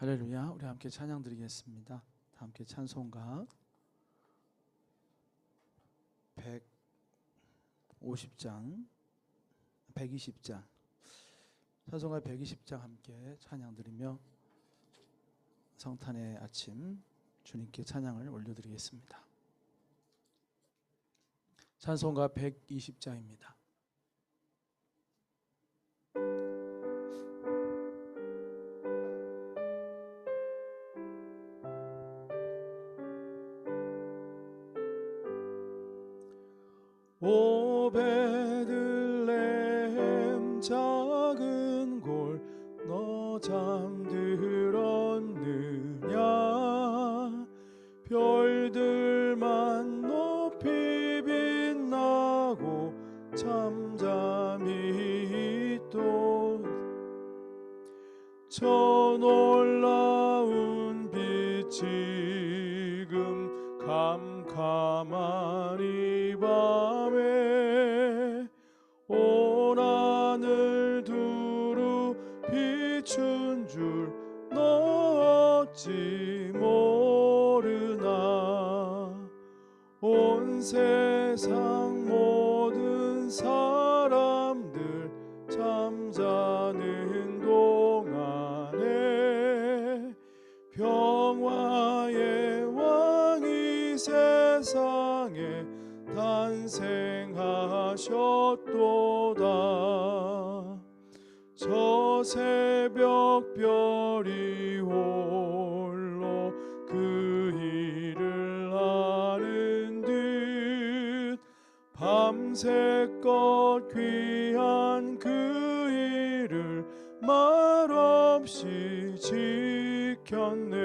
할렐루야. 우리 함께 찬양 드리겠습니다. 함께 찬송가 150장 120장 찬송가 120장 함께 찬양 드리며 성탄의 아침 주님께 찬양을 올려드리겠습니다. 찬송가 120장입니다. 오 베들레헴 작은 골 너 잠들었느냐 별들만 높이 빛나고 잠잠히 있도 저 놀라운 빛 지금 캄캄한 이 밤에 온 하늘 두루 비춘 줄 너 어찌 모르나 온 세상 모든 사람들 잠자는 동안에 평화의 왕이 세상에 탄생하셨도다. 저 새벽별이 홀로 그 일을 아는 듯 밤새껏 귀한 그 일을 말없이 지켰네.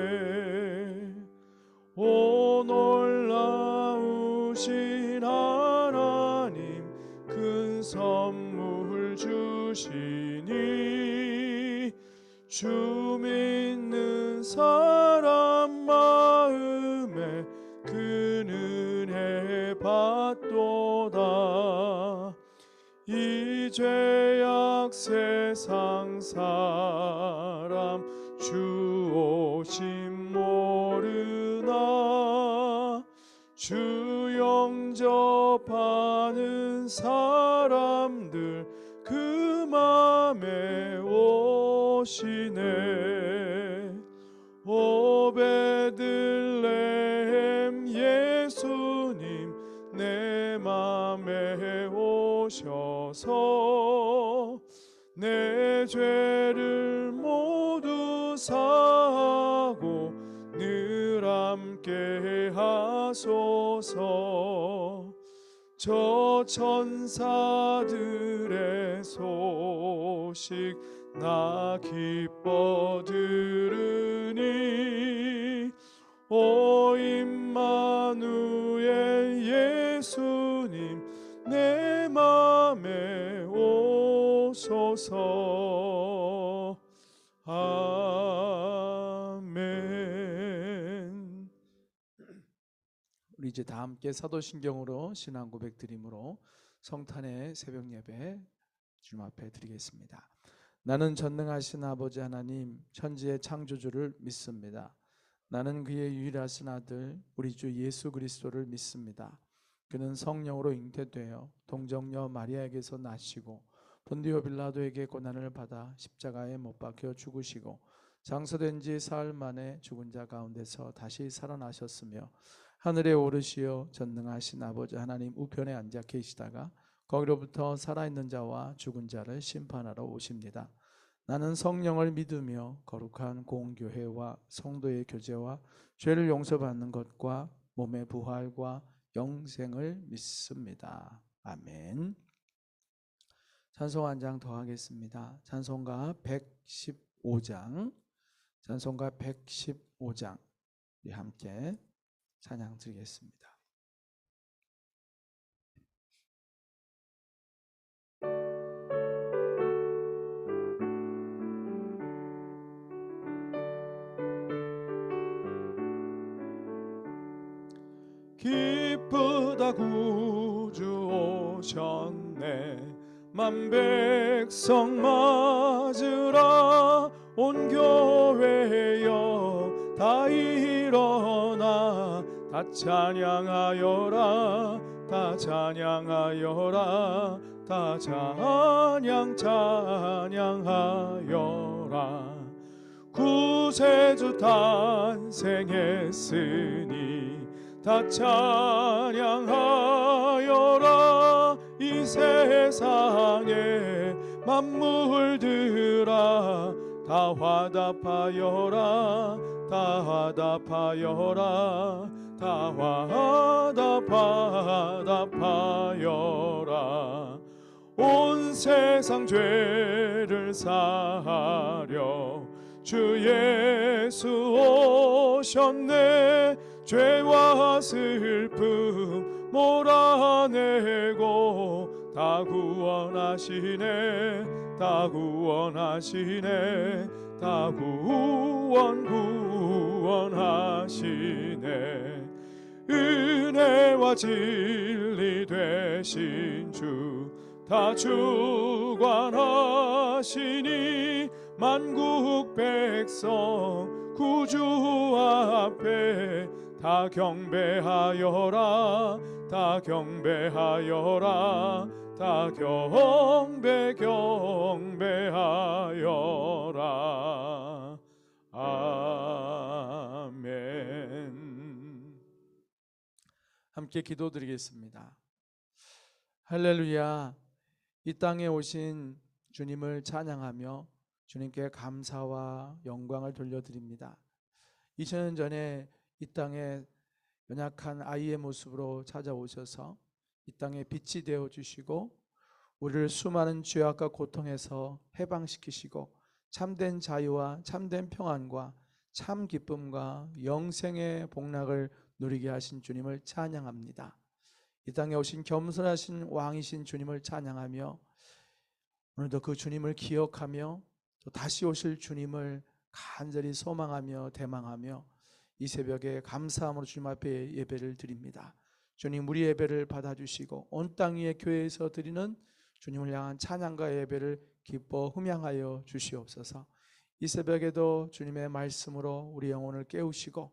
오 놀라우신 하나님 큰 선물 주시니 주 믿는 사람 마음에 그 은혜 받도다. 이 죄악 세상 사람 주 오심 모르나 주 영접하는 사람들 그 맘에 오시네. 오 베들레헴 예수님 내 맘에 오셔서 내 죄를 모두 사하고 늘 함께 하소서. 저 천사들의 소식 나 기뻐 들으니 오 임마누엘 예수님 내 맘에 오소서. 아멘. 우리 이제 다 함께 사도신경으로 신앙 고백 드림으로 성탄의 새벽 예배 주님 앞에 드리겠습니다. 나는 전능하신 아버지 하나님 천지의 창조주를 믿습니다. 나는 그의 유일하신 아들 우리 주 예수 그리스도를 믿습니다. 그는 성령으로 잉태되어 동정녀 마리아에게서 나시고 본디오 빌라도에게 고난을 받아 십자가에 못 박혀 죽으시고 장사된 지 사흘 만에 죽은 자 가운데서 다시 살아나셨으며 하늘에 오르시어 전능하신 아버지 하나님 우편에 앉아 계시다가 거기로부터 살아있는 자와 죽은 자를 심판하러 오십니다. 나는 성령을 믿으며 거룩한 공교회와 성도의 교제와 죄를 용서받는 것과 몸의 부활과 영생을 믿습니다. 아멘. 찬송 한 장 더 하겠습니다. 찬송가 115장 찬송가 115장 우리 함께 찬양 드리겠습니다. 기쁘다 구주 오셨네 만 백성 맞으라 온 교회여 다 일어나 다 찬양하여라 다 찬양하여라 다 찬양하여라 구세주 탄생했으니 다 찬양하여라 이 세상에 만물들아 다 화답하여라 다 화답하여라 다 화답하여라 온 세상 죄를 사하려 주 예수 오셨네 죄와 슬픔 몰아내고 다 구원하시네 다 구원하시네 다 구원하시네 은혜와 진리 되신 주 다 주관하시니 만국 백성 구주 앞에 다 경배하여라 다 경배하여라 다 경배하여라 아멘. 함께 기도드리겠습니다. 할렐루야. 이 땅에 오신 주님을 찬양하며 주님께 감사와 영광을 돌려드립니다. 2000년 전에 이 땅에 연약한 아이의 모습으로 찾아오셔서 이 땅에 빛이 되어 주시고 우리를 수많은 죄악과 고통에서 해방시키시고 참된 자유와 참된 평안과 참 기쁨과 영생의 복락을 누리게 하신 주님을 찬양합니다. 이 땅에 오신 겸손하신 왕이신 주님을 찬양하며 오늘도 그 주님을 기억하며 또 다시 오실 주님을 간절히 소망하며 대망하며 이 새벽에 감사함으로 주님 앞에 예배를 드립니다. 주님 우리 예배를 받아주시고 온 땅 위의 교회에서 드리는 주님을 향한 찬양과 예배를 기뻐 흠양하여 주시옵소서. 이 새벽에도 주님의 말씀으로 우리 영혼을 깨우시고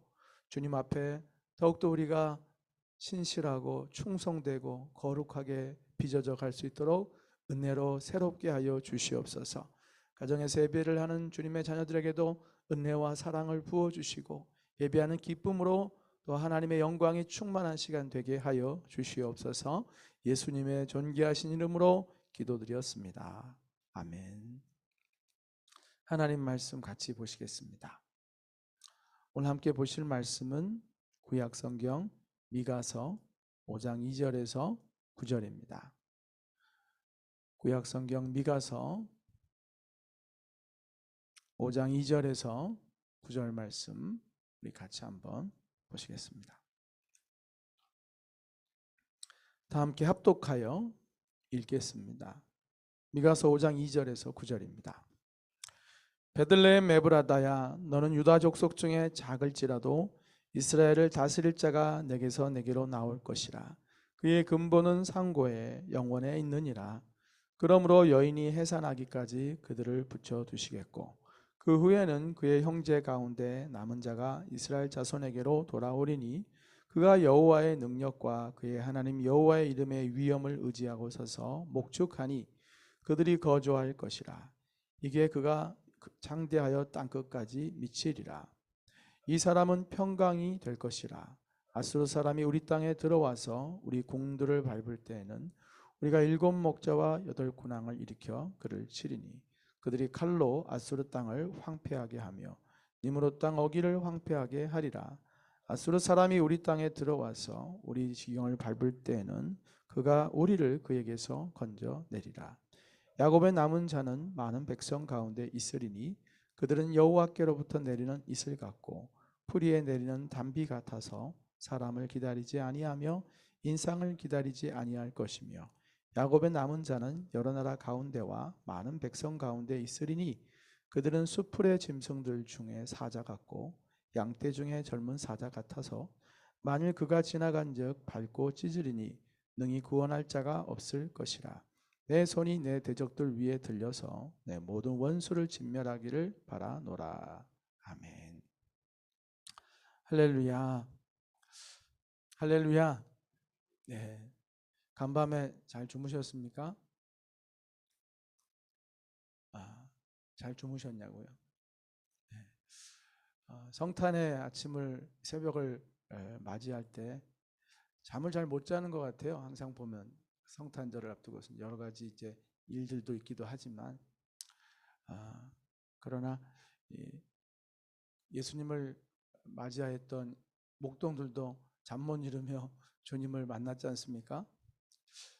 주님 앞에 더욱더 우리가 신실하고 충성되고 거룩하게 빚어져 갈 수 있도록 은혜로 새롭게 하여 주시옵소서. 가정에서 예배를 하는 주님의 자녀들에게도 은혜와 사랑을 부어주시고 예배하는 기쁨으로 또 하나님의 영광이 충만한 시간 되게 하여 주시옵소서. 예수님의 존귀하신 이름으로 기도드렸습니다. 아멘. 하나님 말씀 같이 보시겠습니다. 오늘 함께 보실 말씀은 구약성경 미가서 5장 2절에서 9절입니다. 구약성경 미가서 5장 2절에서 9절 말씀 우리 같이 한번 보시겠습니다. 다 함께 합독하여 읽겠습니다. 미가서 5장 2절에서 9절입니다. 베들레헴 에브라다야 너는 유다 족속 중에 작을지라도 이스라엘을 다스릴 자가 내게서 내게로 나올 것이라. 그의 근본은 상고에 영원에 있느니라. 그러므로 여인이 해산하기까지 그들을 붙여두시겠고 그 후에는 그의 형제 가운데 남은 자가 이스라엘 자손에게로 돌아오리니 그가 여호와의 능력과 그의 하나님 여호와의 이름의 위엄을 의지하고 서서 목축하니 그들이 거주할 것이라. 이게 그가 장대하여 땅끝까지 미치리라. 이 사람은 평강이 될 것이라. 아수르 사람이 우리 땅에 들어와서 우리 궁들을 밟을 때에는 우리가 7 목자와 8 군왕을 일으켜 그를 치리니 그들이 칼로 아수르 땅을 황폐하게 하며 니므롯 땅 어기를 황폐하게 하리라. 아수르 사람이 우리 땅에 들어와서 우리 지경을 밟을 때에는 그가 우리를 그에게서 건져내리라. 야곱의 남은 자는 많은 백성 가운데 있으리니 그들은 여호와께로부터 내리는 이슬 같고 풀이에 내리는 단비 같아서 사람을 기다리지 아니하며 인상을 기다리지 아니할 것이며 야곱의 남은 자는 여러 나라 가운데와 많은 백성 가운데 있으리니 그들은 수풀의 짐승들 중에 사자 같고 양떼 중에 젊은 사자 같아서 만일 그가 지나간즉 밟고 찢으리니 능히 구원할 자가 없을 것이라. 내 손이 내 대적들 위에 들려서 내 모든 원수를 진멸하기를 바라노라. 아멘. 할렐루야. 할렐루야. 네. 간밤에 잘 주무셨습니까? 잘 주무셨냐고요? 네. 성탄의 아침을 새벽을 맞이할 때 잠을 잘 못 자는 것 같아요. 항상 보면 성탄절을 앞두고서 여러 가지 이제 일들도 있기도 하지만 그러나 예수님을 맞이하였던 목동들도 잠 못 이루며 주님을 만났지 않습니까?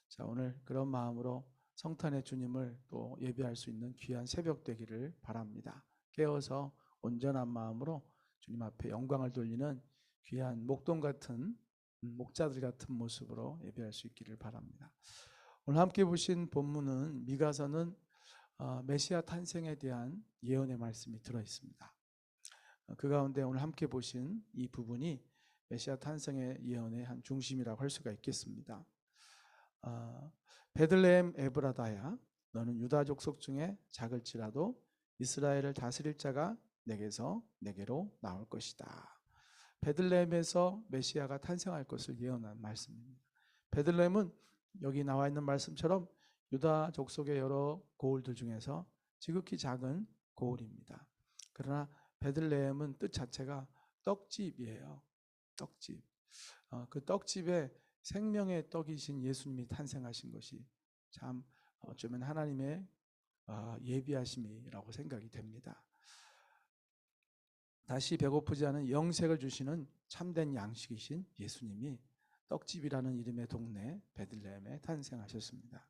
자, 오늘 그런 마음으로 성탄의 주님을 또 예배할 수 있는 귀한 새벽 되기를 바랍니다. 깨어서 온전한 마음으로 주님 앞에 영광을 돌리는 귀한 목동 같은 목자들 같은 모습으로 예배할 수 있기를 바랍니다. 오늘 함께 보신 본문은 미가서는 메시아 탄생에 대한 예언의 말씀이 들어 있습니다. 그 가운데 오늘 함께 보신 이 부분이 메시아 탄생의 예언의 한 중심이라고 할 수가 있겠습니다. 베들레헴 에브라다야, 너는 유다 족속 중에 작을지라도 이스라엘을 다스릴 자가 내게로 나올 것이다. 베들레헴에서 메시아가 탄생할 것을 예언한 말씀입니다. 베들레헴은 여기 나와 있는 말씀처럼 유다 족속의 여러 고을들 중에서 지극히 작은 고을입니다. 그러나 베들레헴은 뜻 자체가 떡집이에요. 떡집. 그 떡집에 생명의 떡이신 예수님이 탄생하신 것이 참 어쩌면 하나님의 예비하심이라고 생각이 됩니다. 다시 배고프지 않은 영생을 주시는 참된 양식이신 예수님이 떡집이라는 이름의 동네 베들레헴에 탄생하셨습니다.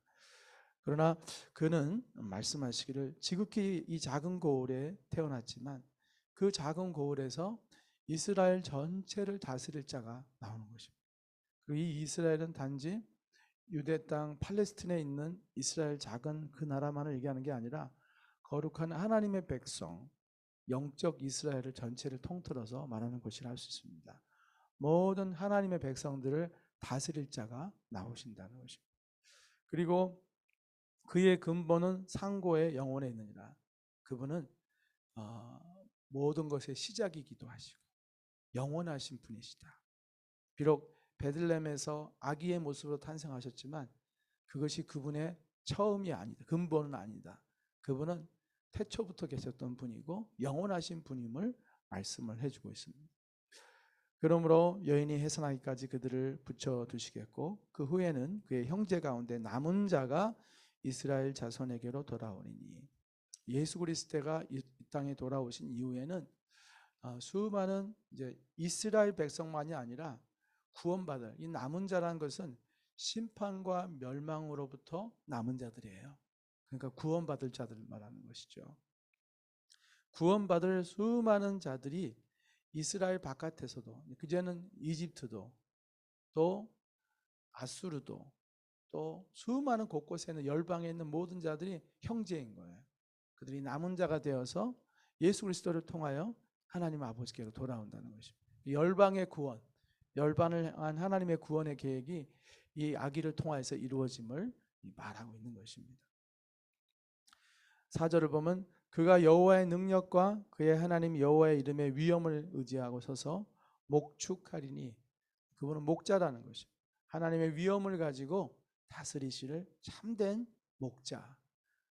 그러나 그는 말씀하시기를 지극히 이 작은 고을에 태어났지만 그 작은 고을에서 이스라엘 전체를 다스릴 자가 나오는 것입니다. 그리고 이 이스라엘은 단지 유대 땅 팔레스틴에 있는 이스라엘 작은 그 나라만을 얘기하는 게 아니라 거룩한 하나님의 백성, 영적 이스라엘을 전체를 통틀어서 말하는 것이라 할 수 있습니다. 모든 하나님의 백성들을 다스릴 자가 나오신다는 것입니다. 그리고 그의 근본은 상고의 영혼에 있느니라. 그분은 모든 것의 시작이기도 하시고 영원하신 분이시다. 비록 베들레헴에서 아기의 모습으로 탄생하셨지만 그것이 그분의 처음이 아니다. 근본은 아니다. 그분은 태초부터 계셨던 분이고 영원하신 분임을 말씀을 해주고 있습니다. 그러므로 여인이 해산하기까지 그들을 붙여두시겠고 그 후에는 그의 형제 가운데 남은 자가 이스라엘 자손에게로 돌아오리니, 예수 그리스도가 이 땅에 돌아오신 이후에는 수많은 이제 이스라엘 백성만이 아니라 구원받을 이 남은 자라는 것은 심판과 멸망으로부터 남은 자들이에요. 그러니까 구원받을 자들 말하는 것이죠. 구원받을 수많은 자들이 이스라엘 바깥에서도, 그제는 이집트도 또 아수르도 또 수많은 곳곳에 있는 열방에 있는 모든 자들이 형제인 거예요. 그들이 남은 자가 되어서 예수 그리스도를 통하여 하나님 아버지께로 돌아온다는 것입니다. 열방의 구원, 열방을 향한 하나님의 구원의 계획이 이 아기를 통하여서 이루어짐을 말하고 있는 것입니다. 4절을 보면 그가 여호와의 능력과 그의 하나님 여호와의 이름의 위엄을 의지하고 서서 목축하리니, 그분은 목자라는 것입니다. 하나님의 위엄을 가지고 다스리시를 참된 목자,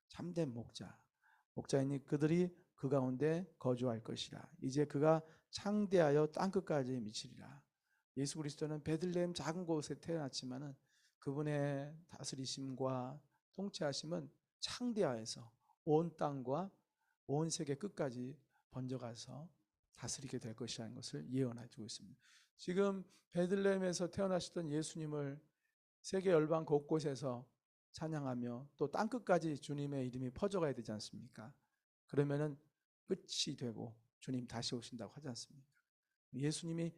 참된 목자, 목자이니 그들이 그 가운데 거주할 것이라. 이제 그가 창대하여 땅끝까지 미치리라. 예수 그리스도는 베들레헴 작은 곳에 태어났지만은 그분의 다스리심과 통치하심은 창대하여서 온 땅과 온 세계 끝까지 번져가서 다스리게 될 것이라는 것을 예언해 주고 있습니다. 지금 베들레헴에서 태어나셨던 예수님을 세계 열방 곳곳에서 찬양하며 또 땅끝까지 주님의 이름이 퍼져가야 되지 않습니까? 그러면은 끝이 되고 주님 다시 오신다고 하지 않습니까? 예수님이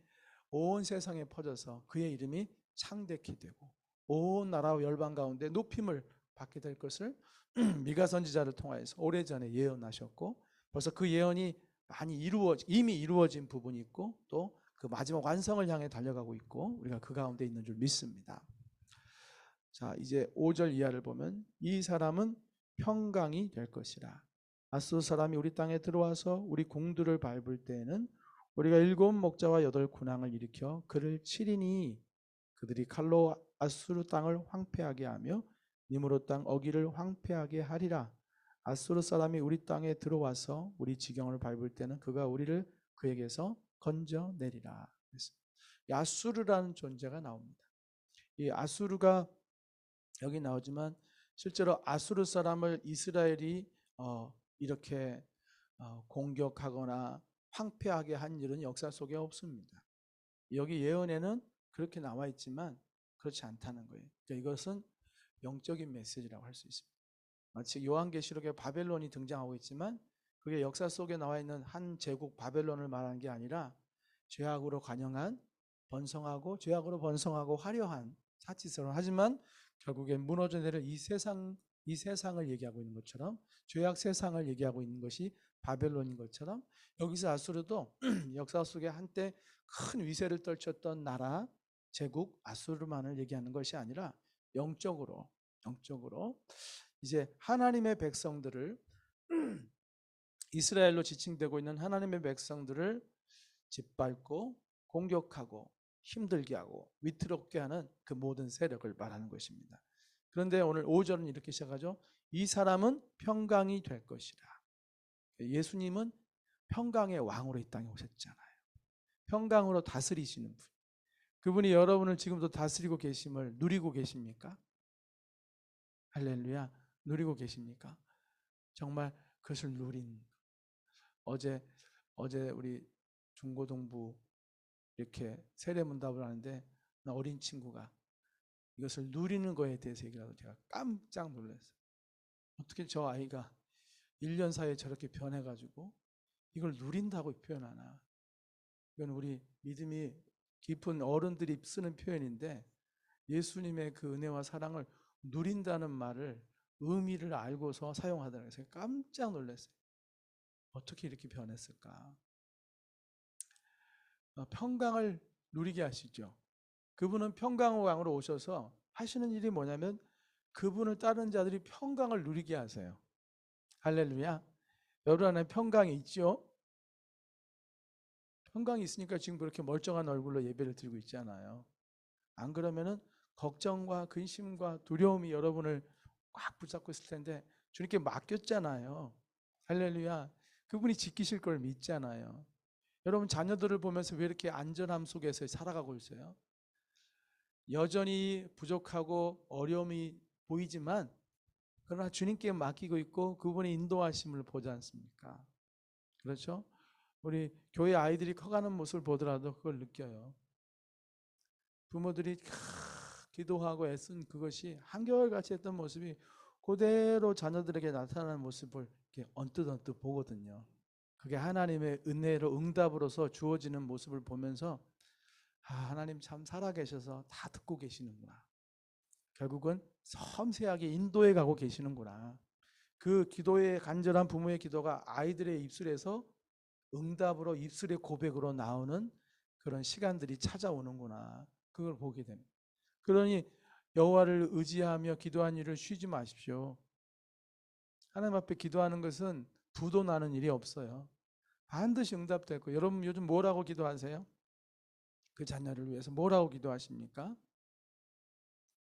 온 세상에 퍼져서 그의 이름이 창대케 되고 온 나라와 열방 가운데 높임을 받게 될 것을 미가 선지자를 통하여서 오래전에 예언하셨고, 벌써 그 예언이 이미 이루어진 부분이 있고 또 그 마지막 완성을 향해 달려가고 있고 우리가 그 가운데 있는 줄 믿습니다. 자, 이제 5절 이하를 보면 이 사람은 평강이 될 것이라. 아수르 사람이 우리 땅에 들어와서 우리 궁들을 밟을 때에는 우리가 7 목자와 8 군왕을 일으켜 그를 치리니 그들이 칼로 아수르 땅을 황폐하게 하며 니므롯 땅 어기를 황폐하게 하리라. 아수르 사람이 우리 땅에 들어와서 우리 지경을 밟을 때는 그가 우리를 그에게서 건져내리라. 이 아수르라는 존재가 나옵니다. 이 아수르가 여기 나오지만 실제로 아수르 사람을 이스라엘이 이렇게 공격하거나 황폐하게 한 일은 역사 속에 없습니다. 여기 예언에는 그렇게 나와 있지만 그렇지 않다는 거예요. 그러니까 이것은 영적인 메시지라고 할 수 있습니다. 마치 요한계시록에 바벨론이 등장하고 있지만 그게 역사 속에 나와 있는 한 제국 바벨론을 말하는 게 아니라 죄악으로 관영한 번성하고 죄악으로 번성하고 화려한 사치스러운, 하지만 결국에 무너져 내릴 이 세상을 얘기하고 있는 것처럼, 죄악 세상을 얘기하고 있는 것이 바벨론인 것처럼, 여기서 아수르도 역사 속에 한때 큰 위세를 떨쳤던 나라 제국 아수르만을 얘기하는 것이 아니라 영적으로 이제 하나님의 백성들을 이스라엘로 지칭되고 있는 하나님의 백성들을 짓밟고 공격하고 힘들게 하고 위태롭게 하는 그 모든 세력을 말하는 것입니다. 그런데 오늘 5절은 이렇게 시작하죠. 이 사람은 평강이 될 것이라. 예수님은 평강의 왕으로 이 땅에 오셨잖아요. 평강으로 다스리시는 분. 그분이 여러분을 지금도 다스리고 계심을 누리고 계십니까? 할렐루야. 누리고 계십니까? 정말 그것을 누린. 어제 우리 중고등부 이렇게 세례문답을 하는데 어린 친구가 이것을 누리는 거에 대해서 얘기하고 제가 깜짝 놀랐어요. 어떻게 저 아이가 1년 사이에 저렇게 변해가지고 이걸 누린다고 표현하나. 이건 우리 믿음이 깊은 어른들이 쓰는 표현인데 예수님의 그 은혜와 사랑을 누린다는 말을 의미를 알고서 사용하더라고요. 그래서 깜짝 놀랐어요. 어떻게 이렇게 변했을까? 평강을 누리게 하시죠. 그분은 평강의 왕으로 오셔서 하시는 일이 뭐냐면 그분을 따르는 자들이 평강을 누리게 하세요. 할렐루야. 여러분 안에 평강이 있죠? 평강이 있으니까 지금 그렇게 멀쩡한 얼굴로 예배를 드리고 있잖아요. 안 그러면은 걱정과 근심과 두려움이 여러분을 꽉 붙잡고 있을 텐데 주님께 맡겼잖아요. 할렐루야. 그분이 지키실 걸 믿잖아요. 여러분 자녀들을 보면서 왜 이렇게 안전함 속에서 살아가고 있어요? 여전히 부족하고 어려움이 보이지만 그러나 주님께 맡기고 있고 그분의 인도하심을 보지 않습니까? 그렇죠? 우리 교회 아이들이 커가는 모습을 보더라도 그걸 느껴요. 부모들이 기도하고 애쓴 그것이 한결같이 했던 모습이 그대로 자녀들에게 나타나는 모습을 이렇게 언뜻 보거든요. 그게 하나님의 은혜로 응답으로서 주어지는 모습을 보면서 하나님 참 살아계셔서 다 듣고 계시는구나. 결국은 섬세하게 인도해 가고 계시는구나. 그 기도의 간절한 부모의 기도가 아이들의 입술에서 응답으로 입술의 고백으로 나오는 그런 시간들이 찾아오는구나. 그걸 보게 됩니다. 그러니 여호와를 의지하며 기도한 일을 쉬지 마십시오. 하나님 앞에 기도하는 것은 부도 나는 일이 없어요. 반드시 응답될 거예요. 여러분 요즘 뭐라고 기도하세요? 그 자녀를 위해서 뭐라고 기도하십니까?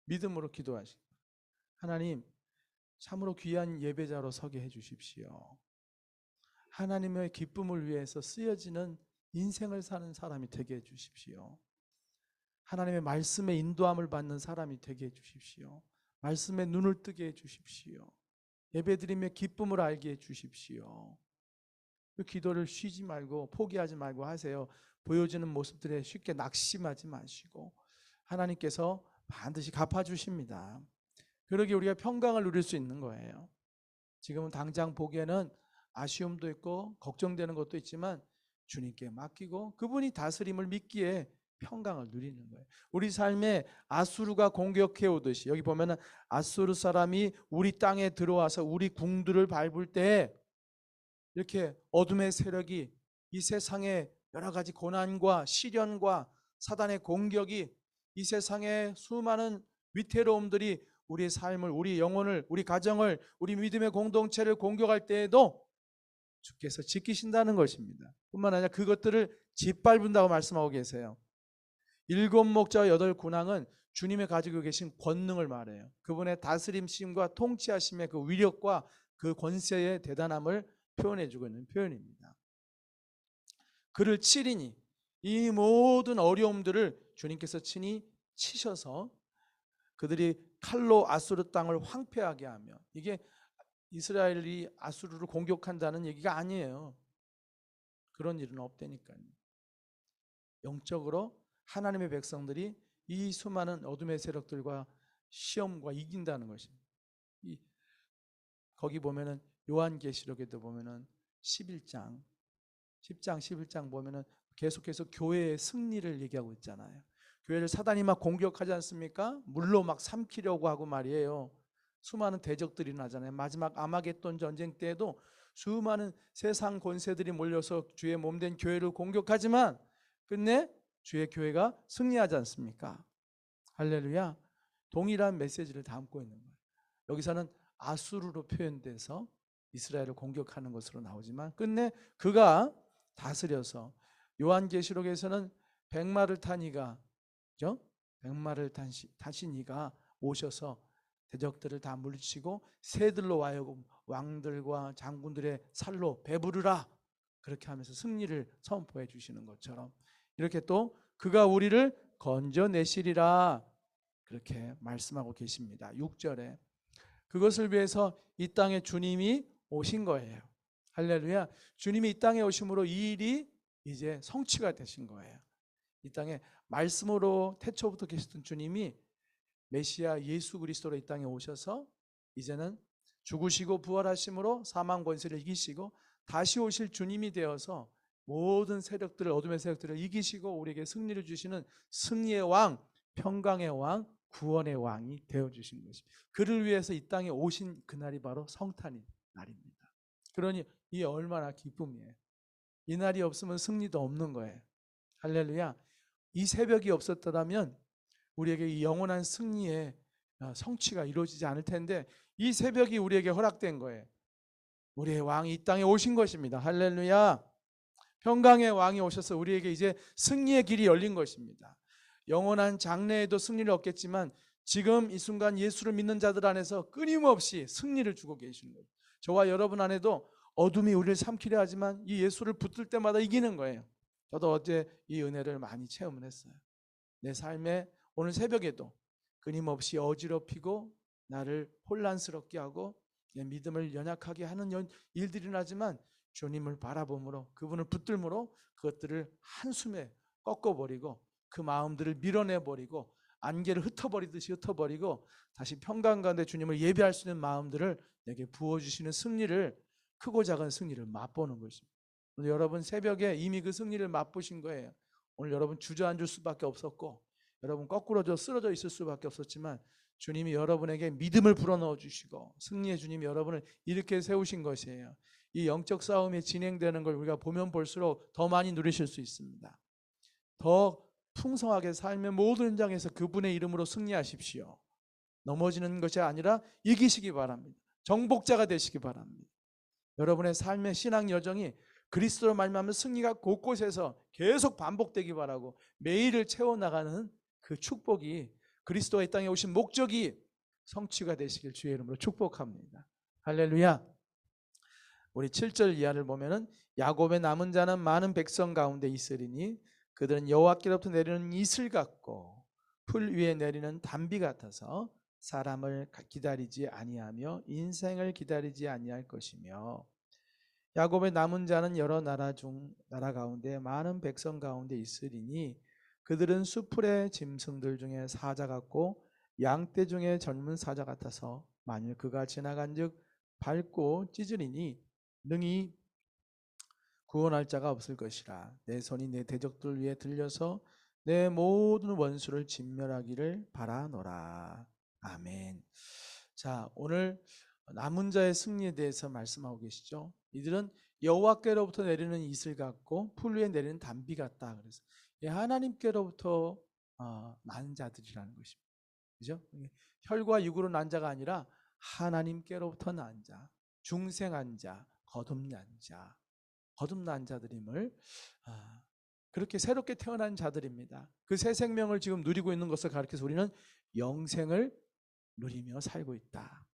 믿음으로 기도하십시오. 하나님 참으로 귀한 예배자로 서게 해주십시오. 하나님의 기쁨을 위해서 쓰여지는 인생을 사는 사람이 되게 해주십시오. 하나님의 말씀에 인도함을 받는 사람이 되게 해주십시오. 말씀에 눈을 뜨게 해주십시오. 예배드리며 기쁨을 알게 해주십시오. 그 기도를 쉬지 말고 포기하지 말고 하세요. 보여지는 모습들에 쉽게 낙심하지 마시고 하나님께서 반드시 갚아주십니다. 그러기에 우리가 평강을 누릴 수 있는 거예요. 지금은 당장 보기에는 아쉬움도 있고 걱정되는 것도 있지만 주님께 맡기고 그분이 다스림을 믿기에 평강을 누리는 거예요. 우리 삶에 아수르가 공격해 오듯이 여기 보면은 아수르 사람이 우리 땅에 들어와서 우리 궁들을 밟을 때 이렇게 어둠의 세력이 이 세상의 여러 가지 고난과 시련과 사단의 공격이 이 세상의 수많은 위태로움들이 우리 삶을, 우리 영혼을, 우리 가정을, 우리 믿음의 공동체를 공격할 때에도 주께서 지키신다는 것입니다. 뿐만 아니라 그것들을 짓밟은다고 말씀하고 계세요. 7목자와 8군왕은 주님의 가지고 계신 권능을 말해요. 그분의 다스림심과 통치하심의 그 위력과 그 권세의 대단함을 표현해주고 있는 표현입니다. 그를 치리니, 이 모든 어려움들을 주님께서 친히 치셔서 그들이 칼로 아수르 땅을 황폐하게 하며, 이게 이스라엘이 아수르를 공격한다는 얘기가 아니에요. 그런 일은 없다니까요. 영적으로 하나님의 백성들이 이 수많은 어둠의 세력들과 시험과 이긴다는 것입니다. 거기 보면은 요한계시록에도 보면은 11장 11장 보면은 계속해서 교회의 승리를 얘기하고 있잖아요. 교회를 사단이 막 공격하지 않습니까? 물로 막 삼키려고 하고 말이에요. 수많은 대적들이 나잖아요. 마지막 아마겟돈 전쟁 때에도 수많은 세상 권세들이 몰려서 주의 몸된 교회를 공격하지만 끝내 주의 교회가 승리하지 않습니까? 할렐루야. 동일한 메시지를 담고 있는 거예요. 여기서는 아수르로 표현돼서 이스라엘을 공격하는 것으로 나오지만 끝내 그가 다스려서, 요한계시록에서는 백마를 탄 이가, 그죠? 백마를 타신 이가 오셔서 대적들을 다 물리치고 새들로 하여금 왕들과 장군들의 살로 배부르라, 그렇게 하면서 승리를 선포해 주시는 것처럼 이렇게 또 그가 우리를 건져내시리라, 그렇게 말씀하고 계십니다. 6절에 그것을 위해서 이 땅에 주님이 오신 거예요. 할렐루야. 주님이 이 땅에 오심으로 이 일이 이제 성취가 되신 거예요. 이 땅에 말씀으로 태초부터 계셨던 주님이 메시아 예수 그리스도로 이 땅에 오셔서 이제는 죽으시고 부활하심으로 사망 권세를 이기시고 다시 오실 주님이 되어서 모든 세력들을, 어둠의 세력들을 이기시고 우리에게 승리를 주시는 승리의 왕, 평강의 왕, 구원의 왕이 되어주신 것입니다. 그를 위해서 이 땅에 오신 그날이 바로 성탄의 날입니다. 그러니 이 얼마나 기쁨이에요. 이 날이 없으면 승리도 없는 거예요. 할렐루야. 이 새벽이 없었더라면 우리에게 이 영원한 승리의 성취가 이루어지지 않을 텐데 이 새벽이 우리에게 허락된 거예요. 우리의 왕이 이 땅에 오신 것입니다. 할렐루야. 평강의 왕이 오셔서 우리에게 이제 승리의 길이 열린 것입니다. 영원한 장래에도 승리를 얻겠지만 지금 이 순간 예수를 믿는 자들 안에서 끊임없이 승리를 주고 계시는 거예요. 저와 여러분 안에도 어둠이 우리를 삼키려 하지만 이 예수를 붙들 때마다 이기는 거예요. 저도 어제 이 은혜를 많이 체험을 했어요. 내 삶에 오늘 새벽에도 끊임없이 어지럽히고 나를 혼란스럽게 하고 내 믿음을 연약하게 하는 일들이 나지만 주님을 바라봄으로, 그분을 붙들므로 그것들을 한숨에 꺾어버리고 그 마음들을 밀어내버리고 안개를 흩어버리듯이 흩어버리고 다시 평강 가운데 주님을 예배할 수 있는 마음들을 내게 부어주시는 승리를, 크고 작은 승리를 맛보는 것입니다. 오늘 여러분 새벽에 이미 그 승리를 맛보신 거예요. 오늘 여러분 주저앉을 수밖에 없었고 여러분 거꾸로 쓰러져 있을 수밖에 없었지만 주님이 여러분에게 믿음을 불어넣어 주시고 승리의 주님이 여러분을 이렇게 세우신 것이에요. 이 영적 싸움이 진행되는 걸 우리가 보면 볼수록 더 많이 누리실 수 있습니다. 더 풍성하게 삶의 모든 현장에서 그분의 이름으로 승리하십시오. 넘어지는 것이 아니라 이기시기 바랍니다. 정복자가 되시기 바랍니다. 여러분의 삶의 신앙 여정이 그리스도로 말미암아 승리가 곳곳에서 계속 반복되기 바라고 매일을 채워나가는 그 축복이, 그리스도가 이 땅에 오신 목적이 성취가 되시길 주의 이름으로 축복합니다. 할렐루야. 우리 7절 이하를 보면은 야곱의 남은 자는 많은 백성 가운데 있으리니 그들은 여호와께로부터 내리는 이슬 같고 풀 위에 내리는 단비 같아서 사람을 기다리지 아니하며 인생을 기다리지 아니할 것이며, 야곱의 남은 자는 여러 나라 가운데 많은 백성 가운데 있으리니 그들은 수풀의 짐승들 중에 사자 같고 양떼 중에 젊은 사자 같아서 만일 그가 지나간즉 밟고 찢으리니 능히 구원할 자가 없을 것이라. 내 손이 내 대적들 위에 들려서 내 모든 원수를 진멸하기를 바라노라. 아멘. 자, 오늘 남은 자의 승리에 대해서 말씀하고 계시죠. 이들은 여호와께로부터 내리는 이슬 같고 풀 위에 내리는 단비 같다. 그래서 하나님께로부터 난 자들이라는 것입니다. 그죠? 혈과 육으로 난 자가 아니라 하나님께로부터 난 자, 중생한 자, 거듭난 자, 거듭난 자들임을 그렇게 새롭게 태어난 자들입니다. 그 새 생명을 지금 누리고 있는 것을 가르쳐서 우리는 영생을 누리며 살고 있다.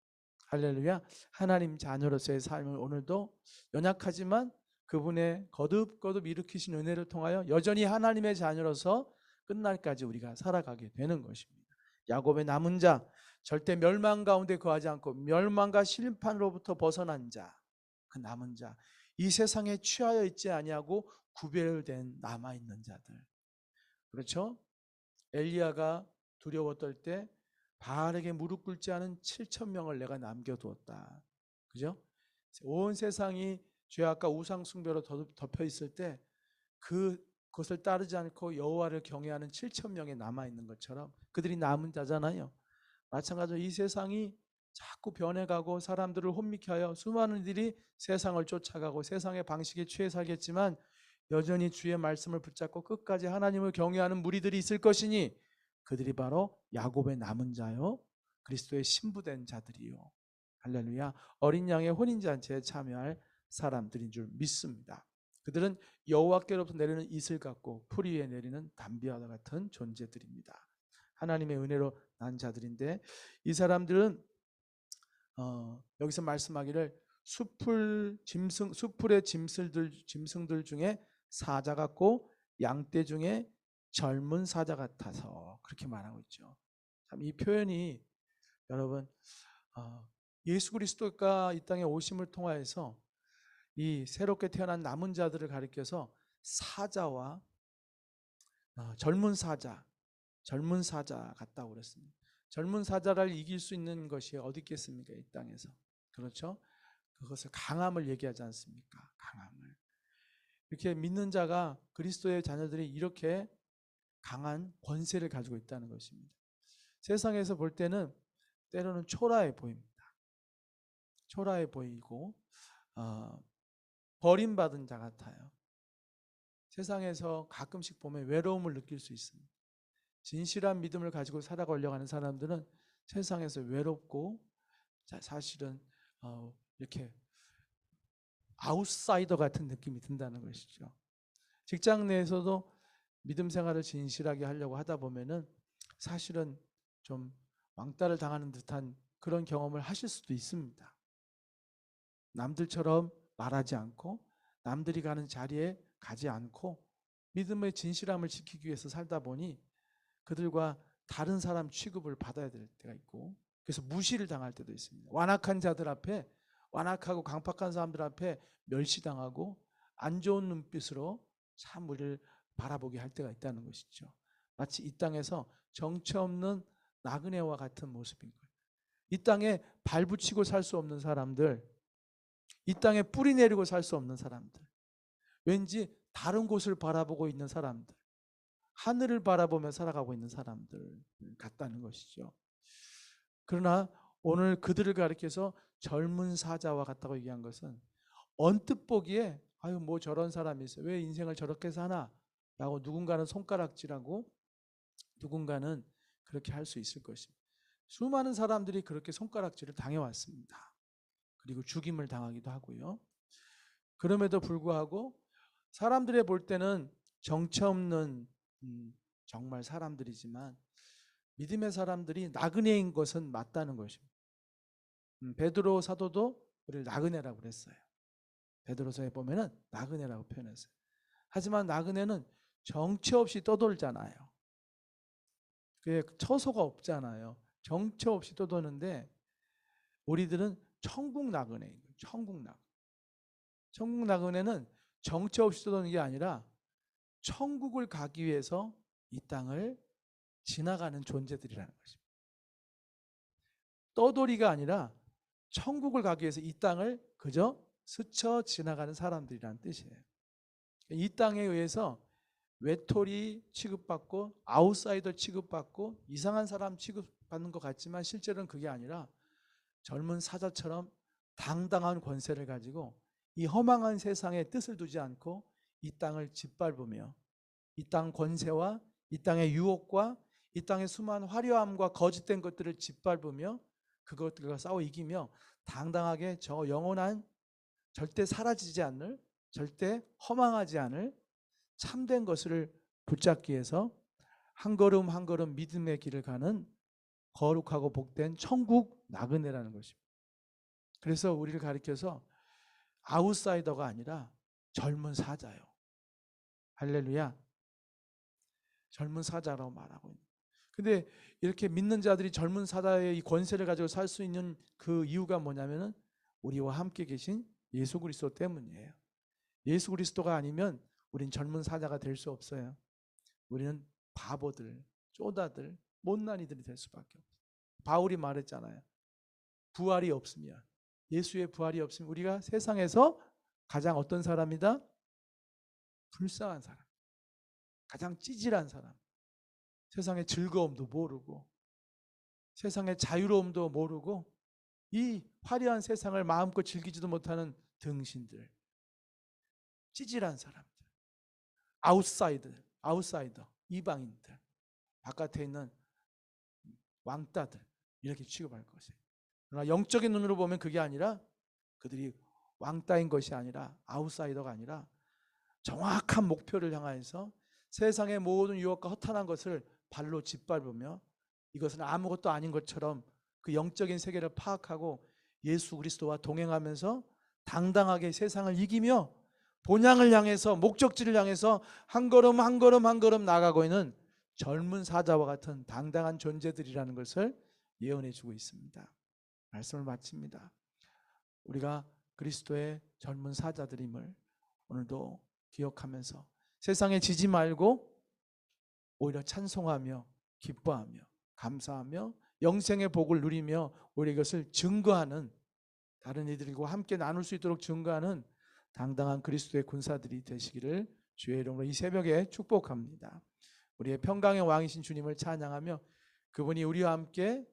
할렐루야. 하나님 자녀로서의 삶을 오늘도 연약하지만 그분의 거듭거듭 일으키신 은혜를 통하여 여전히 하나님의 자녀로서 끝날까지 우리가 살아가게 되는 것입니다. 야곱의 남은 자, 절대 멸망 가운데 거하지 않고 멸망과 심판으로부터 벗어난 자, 그 남은 자, 이 세상에 취하여 있지 아니하고 구별된 남아있는 자들. 그렇죠? 엘리야가 두려워 떨 때 바알에게 무릎 꿇지 않은 7천 명을 내가 남겨두었다. 그죠? 온 세상이 죄악과 우상 숭배로 덮여 있을 때 그것을 따르지 않고 여호와를 경외하는 7천 명이 남아 있는 것처럼 그들이 남은 자잖아요. 마찬가지로 이 세상이 자꾸 변해가고 사람들을 혼미케 하여 수많은 이들이 세상을 쫓아가고 세상의 방식에 취해 살겠지만 여전히 주의 말씀을 붙잡고 끝까지 하나님을 경외하는 무리들이 있을 것이니 그들이 바로 야곱의 남은 자요 그리스도의 신부된 자들이요. 할렐루야. 어린 양의 혼인잔치에 참여할 사람들인 줄 믿습니다. 그들은 여호와께로부터 내리는 이슬 같고 풀 위에 내리는 담비와 같은 존재들입니다. 하나님의 은혜로 난 자들인데 이 사람들은 여기서 말씀하기를 숲풀의 짐승들 중에 사자 같고 양떼 중에 젊은 사자 같아서 그렇게 말하고 있죠. 참 이 표현이 여러분 예수 그리스도가 이 땅에 오심을 통하여서 이 새롭게 태어난 남은 자들을 가리켜서 사자와 젊은 사자 같다고 그랬습니다. 젊은 사자를 이길 수 있는 것이 어디 있겠습니까? 이 땅에서. 그렇죠? 그것을 강함을 얘기하지 않습니까? 강함을. 이렇게 믿는 자가 그리스도의 자녀들이 이렇게 강한 권세를 가지고 있다는 것입니다. 세상에서 볼 때는 때로는 초라해 보입니다. 초라해 보이고 버림받은 자 같아요. 세상에서 가끔씩 보면 외로움을 느낄 수 있습니다. 진실한 믿음을 가지고 살아가려고 하는 사람들은 세상에서 외롭고 사실은 이렇게 아웃사이더 같은 느낌이 든다는 것이죠. 직장 내에서도 믿음 생활을 진실하게 하려고 하다 보면은 사실은 좀 왕따를 당하는 듯한 그런 경험을 하실 수도 있습니다. 남들처럼 말하지 않고 남들이 가는 자리에 가지 않고 믿음의 진실함을 지키기 위해서 살다 보니 그들과 다른 사람 취급을 받아야 될 때가 있고 그래서 무시를 당할 때도 있습니다. 완악한 자들 앞에 완악하고 강팍한 사람들 앞에 멸시당하고 안 좋은 눈빛으로 참 우리를 바라보게 할 때가 있다는 것이죠. 마치 이 땅에서 정체 없는 나그네와 같은 모습인 거예요. 이 땅에 발붙이고 살 수 없는 사람들, 이 땅에 뿌리 내리고 살 수 없는 사람들, 왠지 다른 곳을 바라보고 있는 사람들, 하늘을 바라보며 살아가고 있는 사람들 같다는 것이죠. 그러나 오늘 그들을 가리켜서 젊은 사자와 같다고 얘기한 것은 언뜻 보기에 아유 뭐 저런 사람이 있어 왜 인생을 저렇게 사나 라고 누군가는 손가락질하고 누군가는 그렇게 할 수 있을 것입니다. 수많은 사람들이 그렇게 손가락질을 당해왔습니다. 그리고 죽임을 당하기도 하고요. 그럼에도 불구하고 사람들이 볼 때는 정체 없는 정말 사람들이지만 믿음의 사람들이 나그네인 것은 맞다는 것입니다. 베드로 사도도 우리를 나그네라고 그랬어요. 베드로서에 보면은 나그네라고 표현했어요. 하지만 나그네는 정체 없이 떠돌잖아요. 그게 처소가 없잖아요. 정체 없이 떠도는데 우리들은 천국 나그네인 거예요. 천국 나그네는 정체 없이 떠도는 게 아니라 천국을 가기 위해서 이 땅을 지나가는 존재들이라는 것입니다. 떠돌이가 아니라 천국을 가기 위해서 이 땅을 그저 스쳐 지나가는 사람들이라는 뜻이에요. 이 땅에 의해서 외톨이 취급받고 아웃사이더 취급받고 이상한 사람 취급받는 것 같지만 실제로는 그게 아니라 젊은 사자처럼 당당한 권세를 가지고 이 허망한 세상에 뜻을 두지 않고 이 땅을 짓밟으며 이 땅 권세와 이 땅의 유혹과 이 땅의 수많은 화려함과 거짓된 것들을 짓밟으며 그것들과 싸워 이기며 당당하게 저 영원한 절대 사라지지 않을, 절대 허망하지 않을 참된 것을 붙잡기 위해서 한 걸음 한 걸음 믿음의 길을 가는 거룩하고 복된 천국 나그네라는 것입니다. 그래서 우리를 가리켜서 아웃사이더가 아니라 젊은 사자요. 할렐루야. 젊은 사자라고 말하고 있는. 근데 이렇게 믿는 자들이 젊은 사자의 이 권세를 가지고 살 수 있는 그 이유가 뭐냐면은 우리와 함께 계신 예수 그리스도 때문이에요. 예수 그리스도가 아니면 우린 젊은 사자가 될 수 없어요. 우리는 바보들, 쪼다들, 못난이들이 될 수밖에 없어요. 바울이 말했잖아요. 부활이 없으면, 예수의 부활이 없으면 우리가 세상에서 가장 어떤 사람이다? 불쌍한 사람, 가장 찌질한 사람, 세상의 즐거움도 모르고 세상의 자유로움도 모르고 이 화려한 세상을 마음껏 즐기지도 못하는 등신들, 찌질한 사람들, 아웃사이더, 이방인들, 바깥에 있는 왕따들, 이렇게 취급할 것이에요. 그러나 영적인 눈으로 보면 그게 아니라, 그들이 왕따인 것이 아니라, 아웃사이더가 아니라 정확한 목표를 향하여서 세상의 모든 유혹과 허탄한 것을 발로 짓밟으며 이것은 아무것도 아닌 것처럼 그 영적인 세계를 파악하고 예수 그리스도와 동행하면서 당당하게 세상을 이기며 본향을 향해서, 목적지를 향해서 한 걸음 한 걸음 한 걸음 나가고 있는 젊은 사자와 같은 당당한 존재들이라는 것을 예언해 주고 있습니다. 말씀을 마칩니다. 우리가 그리스도의 젊은 사자들임을 오늘도 기억하면서 세상에 지지 말고 오히려 찬송하며 기뻐하며 감사하며 영생의 복을 누리며 오히려 이것을 증거하는, 다른 이들과 함께 나눌 수 있도록 증거하는 당당한 그리스도의 군사들이 되시기를 주의 이름으로 이 새벽에 축복합니다. 우리의 평강의 왕이신 주님을 찬양하며 그분이 우리와 함께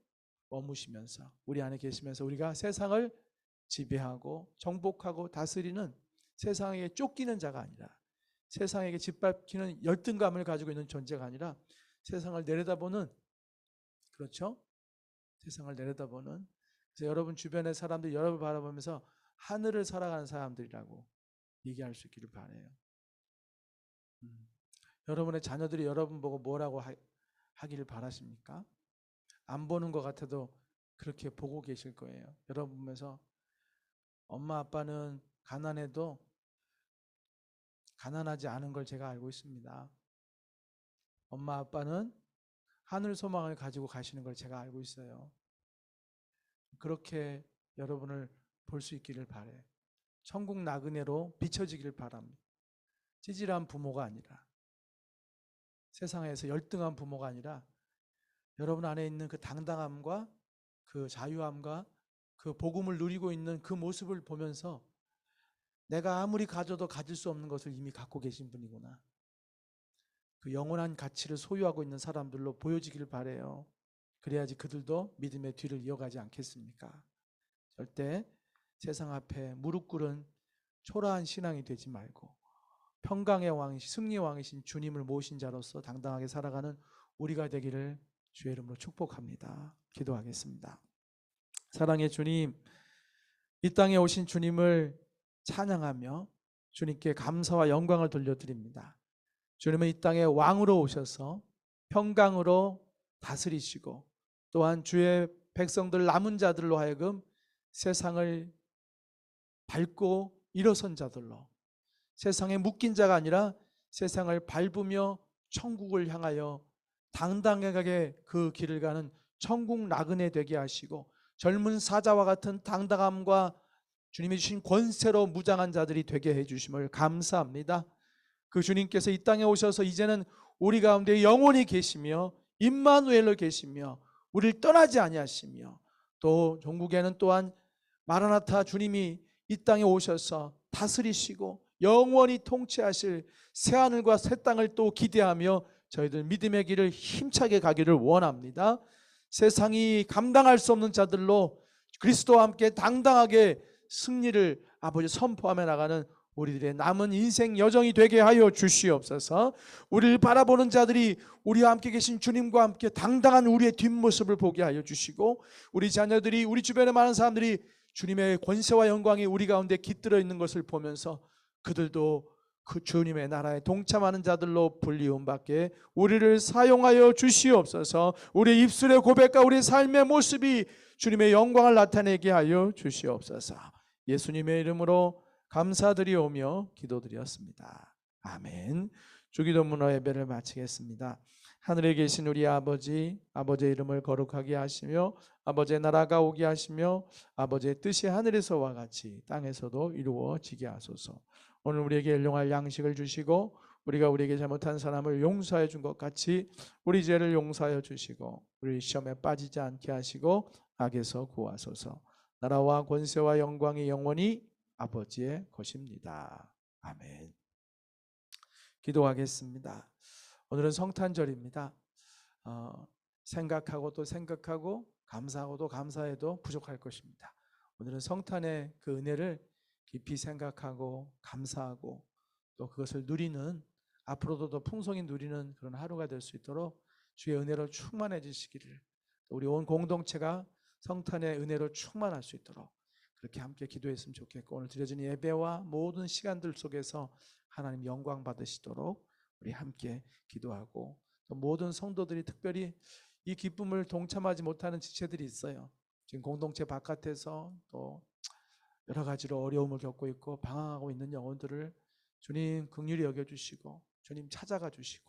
머무시면서 우리 안에 계시면서 우리가 세상을 지배하고 정복하고 다스리는, 세상에게 쫓기는 자가 아니라, 세상에게 짓밟히는 열등감을 가지고 있는 존재가 아니라 세상을 내려다보는, 그렇죠? 세상을 내려다보는, 그래서 여러분 주변의 사람들이 여러분을 바라보면서 하늘을 살아가는 사람들이라고 얘기할 수 있기를 바라요. 여러분의 자녀들이 여러분 보고 뭐라고 하기를 바라십니까? 안 보는 것 같아도 그렇게 보고 계실 거예요. 여러분 보면서 엄마 아빠는 가난해도 가난하지 않은 걸 제가 알고 있습니다. 엄마 아빠는 하늘 소망을 가지고 가시는 걸 제가 알고 있어요. 그렇게 여러분을 볼 수 있기를 바래. 천국 나그네로 비춰지기를 바랍니다. 찌질한 부모가 아니라, 세상에서 열등한 부모가 아니라 여러분 안에 있는 그 당당함과 그 자유함과 그 복음을 누리고 있는 그 모습을 보면서 내가 아무리 가져도 가질 수 없는 것을 이미 갖고 계신 분이구나, 그 영원한 가치를 소유하고 있는 사람들로 보여지기를 바라요. 그래야지 그들도 믿음의 뒤를 이어가지 않겠습니까? 절대 세상 앞에 무릎 꿇은 초라한 신앙이 되지 말고 평강의 왕이신, 승리의 왕이신 주님을 모신 자로서 당당하게 살아가는 우리가 되기를 주의 이름으로 축복합니다. 기도하겠습니다. 사랑의 주님, 이 땅에 오신 주님을 찬양하며 주님께 감사와 영광을 돌려드립니다. 주님은 이 땅에 왕으로 오셔서 평강으로 다스리시고 또한 주의 백성들, 남은 자들로 하여금 세상을 밟고 일어선 자들로, 세상에 묶인 자가 아니라 세상을 밟으며 천국을 향하여 당당하게 그 길을 가는 천국 나그네 되게 하시고 젊은 사자와 같은 당당함과 주님이 주신 권세로 무장한 자들이 되게 해주심을 감사합니다. 그 주님께서 이 땅에 오셔서 이제는 우리 가운데 영원히 계시며 임마누엘로 계시며 우리를 떠나지 아니하시며 또 종국에는 또한 마라나타 주님이 이 땅에 오셔서 다스리시고 영원히 통치하실 새하늘과 새 땅을 또 기대하며 저희들 믿음의 길을 힘차게 가기를 원합니다. 세상이 감당할 수 없는 자들로 그리스도와 함께 당당하게 승리를 아버지 선포하며 나가는 우리들의 남은 인생 여정이 되게 하여 주시옵소서. 우리를 바라보는 자들이 우리와 함께 계신 주님과 함께 당당한 우리의 뒷모습을 보게 하여 주시고, 우리 자녀들이, 우리 주변에 많은 사람들이 주님의 권세와 영광이 우리 가운데 깃들어 있는 것을 보면서 그들도 그 주님의 나라에 동참하는 자들로 불리움 받게 우리를 사용하여 주시옵소서. 우리 입술의 고백과 우리 삶의 모습이 주님의 영광을 나타내게 하여 주시옵소서. 예수님의 이름으로 감사드리오며 기도드렸습니다. 아멘. 주기도 문화 예배를 마치겠습니다. 하늘에 계신 우리 아버지의 이름을 거룩하게 하시며 아버지의 나라가 오게 하시며 아버지의 뜻이 하늘에서와 같이 땅에서도 이루어지게 하소서. 오늘 우리에게 일용할 양식을 주시고 우리가 우리에게 잘못한 사람을 용서해 준 것 같이 우리 죄를 용서하여 주시고 우리 시험에 빠지지 않게 하시고 악에서 구하소서. 나라와 권세와 영광이 영원히 아버지의 것입니다. 아멘. 기도하겠습니다. 오늘은 성탄절입니다. 생각하고 또 생각하고 감사하고 또 감사해도 부족할 것입니다. 오늘은 성탄의 그 은혜를 깊이 생각하고 감사하고 또 그것을 누리는, 앞으로도 더 풍성히 누리는 그런 하루가 될 수 있도록 주의 은혜로 충만해지시기를, 우리 온 공동체가 성탄의 은혜로 충만할 수 있도록 그렇게 함께 기도했으면 좋겠고, 오늘 드려진 예배와 모든 시간들 속에서 하나님 영광 받으시도록 우리 함께 기도하고, 또 모든 성도들이 특별히 이 기쁨을 동참하지 못하는 지체들이 있어요. 지금 공동체 바깥에서 또 여러 가지로 어려움을 겪고 있고 방황하고 있는 영혼들을 주님 긍휼히 여겨주시고 주님 찾아가 주시고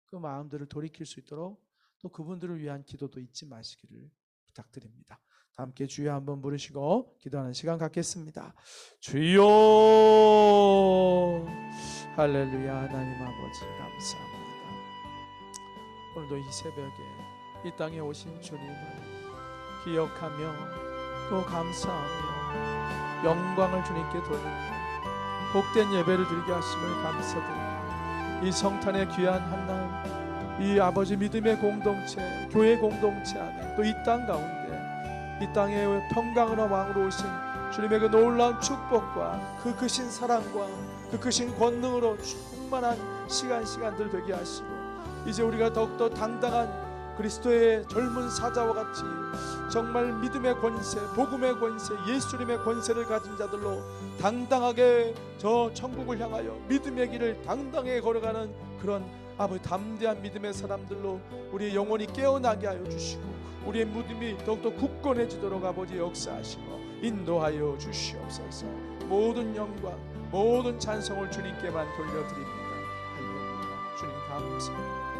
그 마음들을 돌이킬 수 있도록 또 그분들을 위한 기도도 잊지 마시기를 부탁드립니다. 다 함께 주여 한번 부르시고 기도하는 시간 갖겠습니다. 주여, 할렐루야. 하나님 아버지 감사합니다. 오늘도 이 새벽에 이 땅에 오신 주님을 기억하며 또 감사하며 영광을 주님께 돌리며 복된 예배를 드리게 하심을 감사드립니다. 이 성탄의 귀한 한날, 이 아버지 믿음의 공동체, 교회 공동체 안에 또 이 땅 가운데 이 땅에 평강으로 왕으로 오신 주님의 그 놀라운 축복과 그 크신 사랑과 그 크신 권능으로 충만한 시간들 되게 하시고, 이제 우리가 더욱더 당당한 그리스도의 젊은 사자와 같이 정말 믿음의 권세, 복음의 권세, 예수님의 권세를 가진 자들로 당당하게 저 천국을 향하여 믿음의 길을 당당하게 걸어가는 그런 아버지 담대한 믿음의 사람들로 우리의 영혼이 깨어나게 하여 주시고 우리의 믿음이 더욱더 굳건해지도록 아버지 역사하시고 인도하여 주시옵소서. 모든 영광, 모든 찬송을 주님께만 돌려드립니다. 할렐루야. 주님 감사합니다.